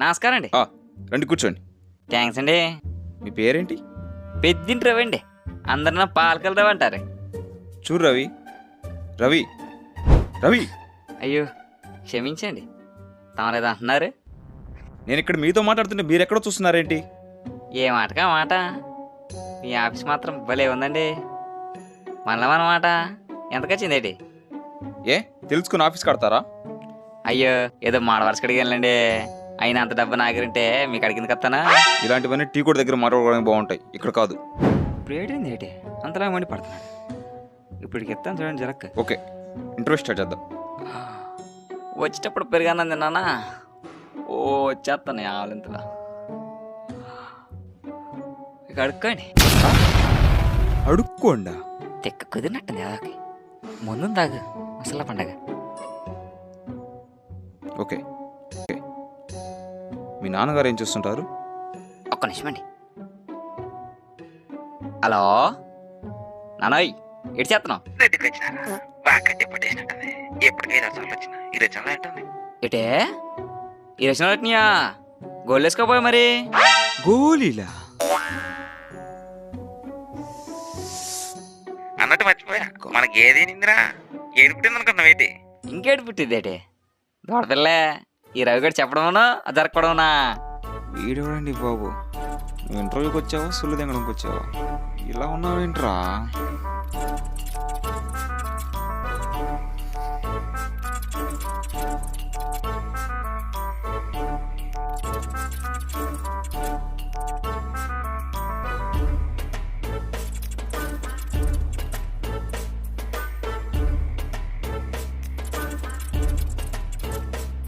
నమస్కారం అండి. రండి కూర్చోండి. థ్యాంక్స్ అండి. మీ పేరేంటి? పెద్దింటి రవి అండి. అందరు నా పాలకల రవి అంటారు. చూడు రవి. రవి రవి అయ్యో క్షమించండి, తమరేదో అంటున్నారు. నేను ఇక్కడ మీతో మాట్లాడుతుంటే మీరు ఎక్కడో చూస్తున్నారేంటి? ఏ మాటకా మాట. మీ ఆఫీస్ మాత్రం భలే ఉందండి. మళ్ళా మన మాట ఎంతకొచ్చిందేటి? ఏ తెలుసుకుని ఆఫీస్ కడతారా? అయ్యో ఏదో మాడవరుస కడిగానులేండి. అయినా అంత డబ్బు నాగరింటే మీకు అడిగింది కత్తానా? ఇలాంటివన్నీ టీ కూడా దగ్గర మాట్లాడుకోవడానికి బాగుంటాయి, ఇక్కడ కాదు. ఇప్పుడు ఏంటి ఏంటి అంతలా మండి పడుతున్నాడు. ఇప్పటికి ఎత్తాను చూడండి జరక్క. ఓకే, ఇంటర్వ్యూ స్టార్ట్ చేద్దాం. వచ్చేటప్పుడు పెరిగానంది తిన్నానా? ఓ వచ్చేస్తాను ఆవలింతలా. ఇక అడుక్కోండి. అడుక్కోండా? తెక్క కుదిరినట్టుంది అదాకి. ముందు దాగు మసాలా పండగ. Okay okay. మీ నాన్నగారు ఏం చేస్తుంటారు? ఒక్క నిమిషం అండి. హలో నానోయ్, ఎటు చేస్తున్నావు? ఎటే ఈ రచన వచ్చినాయా? గోల్ వేసుకోపోయా మరి. గోలీలా? అన్నట్టు మర్చిపోయా, మనకి ఏదేనిందిరా ఏడు పుట్టింది అనుకున్నావు ఏంటి? ఇంకేటి పుట్టిద్దేటి దొడపిల్లే. ఈ రవి గడు చెప్పడమనా జరగకపోవడమనా? వీడెవడండి బాబు? నువ్వు ఇంటర్వ్యూకి వచ్చావా, సుల్లు దిగడానికి వచ్చావా? ఇలా ఉన్నావేంట్రా?